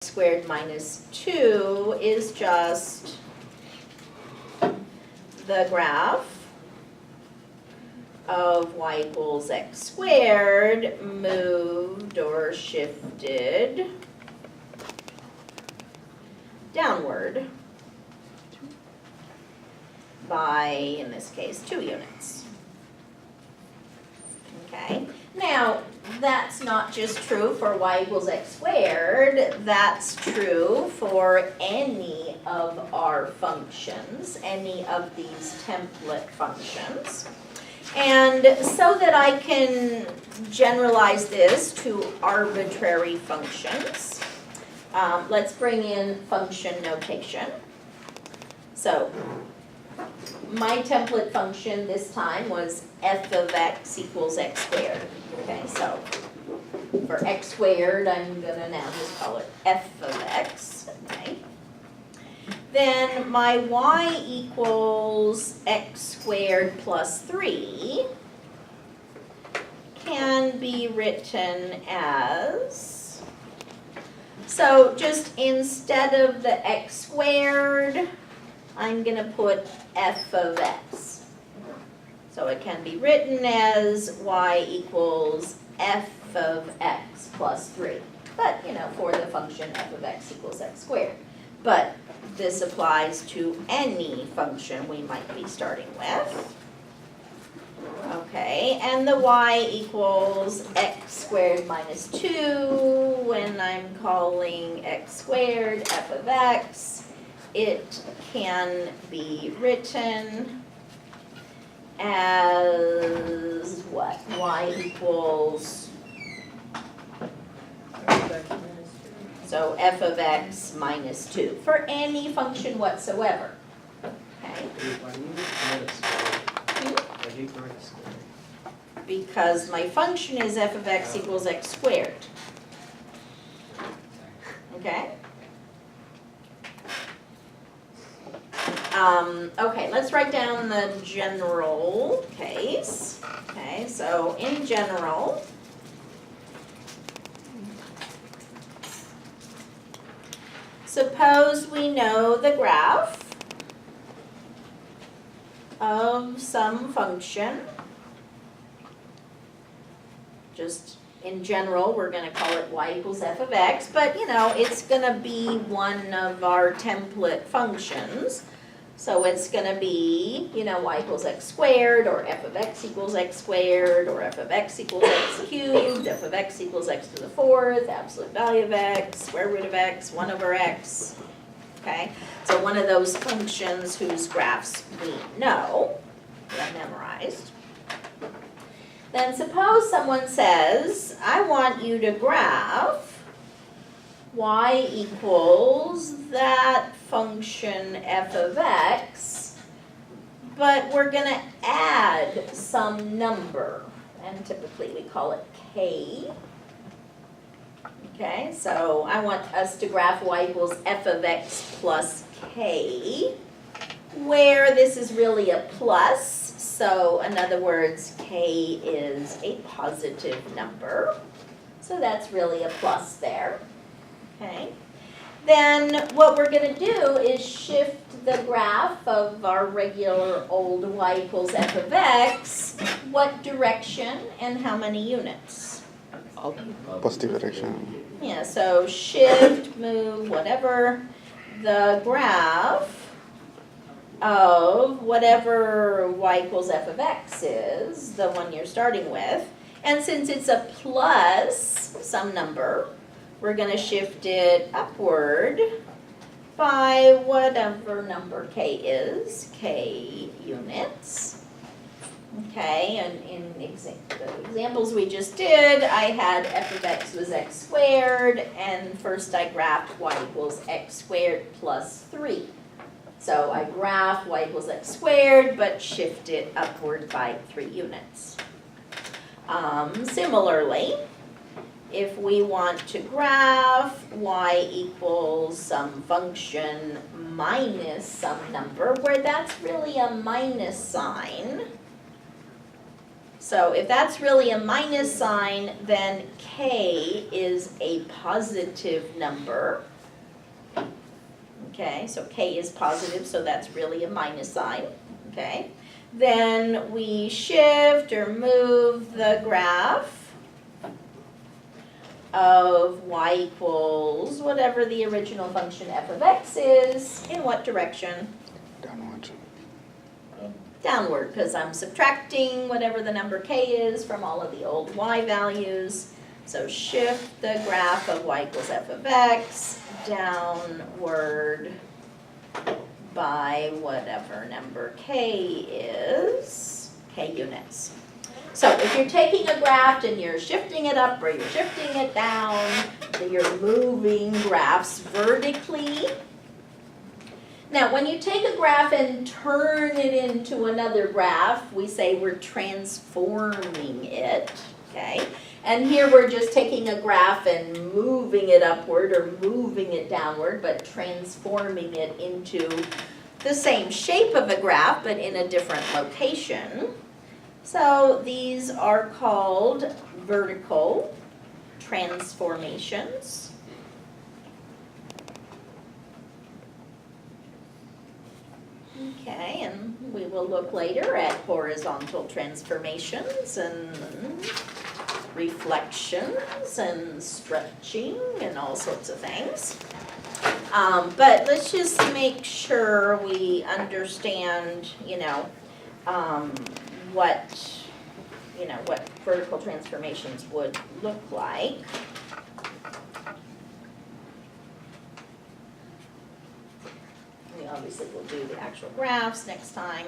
squared minus 2 is just the graph of y equals x squared moved or shifted downward by, in this case, 2 units. Okay, now that's not just true for y equals x squared, that's true for any of our functions, any of these template functions. And so that I can generalize this to arbitrary functions, let's bring in function notation. So my template function this time was f of x equals x squared. Okay, so for x squared, I'm gonna now just call it f of x, okay? Then my y equals x squared plus 3 can be written as, so just instead of the x squared, I'm going to put f of x. So it can be written as y equals f of x plus 3. But, you know, for the function f of x equals x squared. But this applies to any function we might be starting with. Okay, and the y equals x squared minus 2 when I'm calling x squared f of x. It can be written as what? Y equals, so f of x minus 2 for any function whatsoever. Okay? Because my function is f of x equals x squared. Okay? Okay, let's write down the general case. Okay, so in general, suppose we know the graph of some function. Just in general, we're going to call it y equals f of x, but you know, it's going to be one of our template functions. So it's going to be, you know, y equals x squared, or f of x equals x squared, or f of x equals x cubed, f of x equals x to the 4th, absolute value of x, square root of x, 1 over x. Okay, so one of those functions whose graphs we know, we have memorized. Then suppose someone says, I want you to graph y equals that function f of x, but we're going to add some number, and typically we call it k. Okay, so I want us to graph y equals f of x plus k, where this is really a plus, so in other words, k is a positive number, so that's really a plus there. Okay, then what we're going to do is shift the graph of our regular old y equals f of x, what direction and how many units? Positive direction. Yeah, so shift, move, whatever, the graph of whatever y equals f of x is, the one you're starting with, and since it's a plus some number, we're going to shift it upward by whatever number k is, k units. Okay, and in the examples we just did, I had f of x was x squared, and first I graphed y equals x squared plus 3. So I graph y equals x squared, but shift it upward by 3 units. Similarly, if we want to graph y equals some function minus some number, where that's really a minus sign. So if that's really a minus sign, then k is a positive number. Okay, so k is positive, so that's really a minus sign, okay? Then we shift or move the graph of y equals whatever the original function f of x is, in what direction? Downwards. Downward, because I'm subtracting whatever the number k is from all of the old y values. So shift the graph of y equals f of x downward by whatever number k is, k units. So if you're taking a graph and you're shifting it up or you're shifting it down, you're moving graphs vertically. Now, when you take a graph and turn it into another graph, we say we're transforming it, okay? And here we're just taking a graph and moving it upward or moving it downward, but transforming it into the same shape of a graph, but in a different location. So these are called vertical transformations. Okay, and we will look later at horizontal transformations and reflections and stretching and all sorts of things. But let's just make sure we understand, what vertical transformations would look like. We obviously will do the actual graphs next time.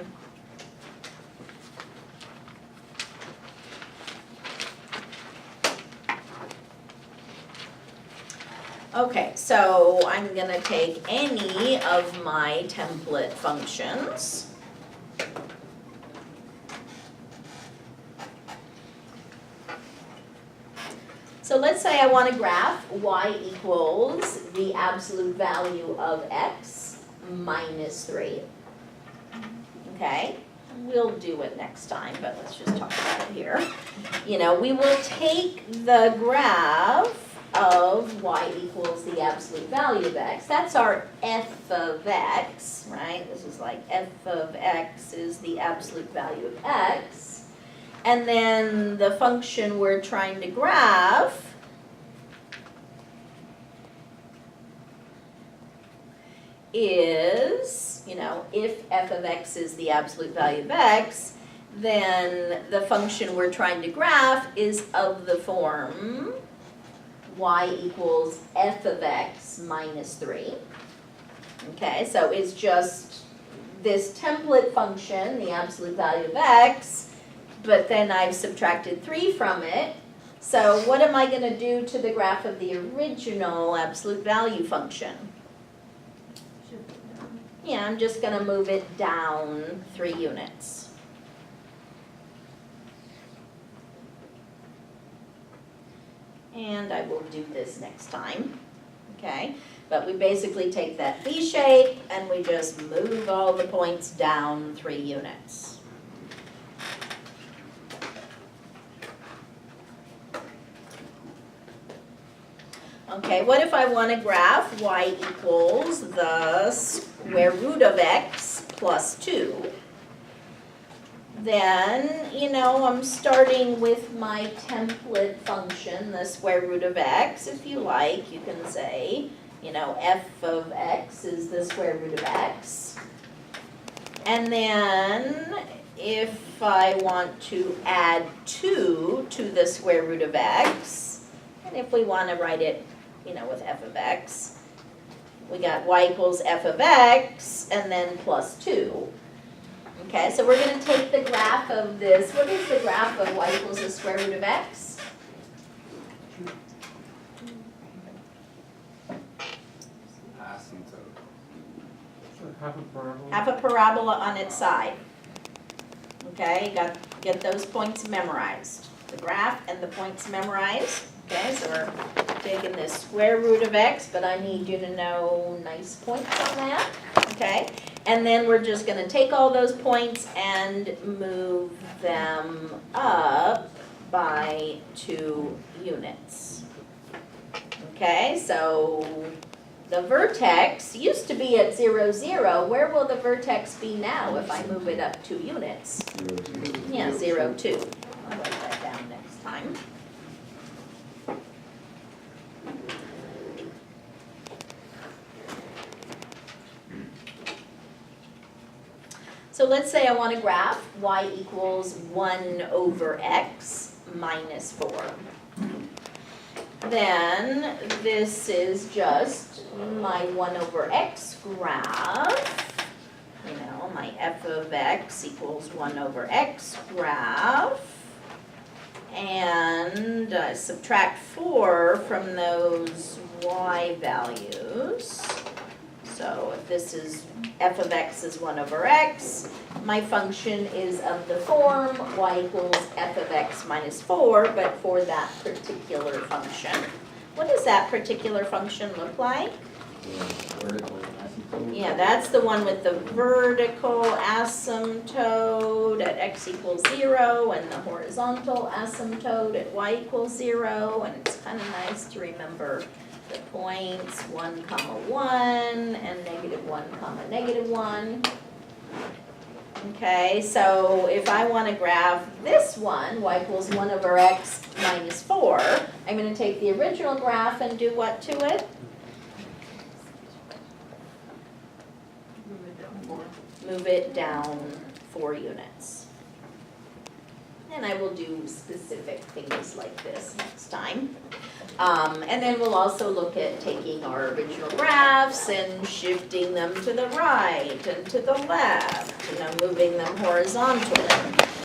Okay, so I'm gonna take any of my template functions. So let's say I want to graph y equals the absolute value of x minus 3. Okay, we'll do it next time, but let's just talk about it here. We will take the graph of y equals the absolute value of x. That's our f of x, right? This is like f of x is the absolute value of x. And then the function we're trying to graph is, if f of x is the absolute value of x, then the function we're trying to graph is of the form y equals f of x minus 3. Okay, so it's just this template function, the absolute value of x, but then I've subtracted 3 from it. So what am I going to do to the graph of the original absolute value function? Yeah, I'm just going to move it down 3 units. And I will do this next time, okay? But we basically take that V shape and we just move all the points down 3 units. Okay, what if I want to graph y equals the square root of x plus 2? Then, I'm starting with my template function, the square root of x. If you like, you can say, f of x is the square root of x. And then, if I want to add 2 to the square root of x, and if we want to write it, with f of x, we got y equals f of x, and then plus 2. Okay, so we're going to take the graph of this. What is the graph of y equals the square root of x? Half a parabola on its side. Okay, you got to get those points memorized. The graph and the points memorized. Okay, so we're taking this square root of x, but I need you to know nice points on that. Okay, and then we're just going to take all those points and move them up by 2 units. Okay, so the vertex used to be at 0, 0. Where will the vertex be now if I move it up 2 units? Yeah, 0, 2. I'll write that down next time. So let's say I want to graph y equals 1 over x minus 4. Then this is just my 1 over x graph. You know, my f of x equals 1 over x graph. And I subtract 4 from those y values. So if this is f of x is 1 over x, my function is of the form y equals f of x minus 4, but for that particular function. What does that particular function look like? Yeah, that's the one with the vertical asymptote at x equals 0 and the horizontal asymptote at y equals 0. And it's kind of nice to remember the points 1, 1 and -1, -1. Okay, so if I want to graph this one, y equals 1 over x minus 4, I'm going to take the original graph and do what to it? Move it down 4 units. And I will do specific things like this next time. And then we'll also look at taking our original graphs and shifting them to the right and to the left, moving them horizontally.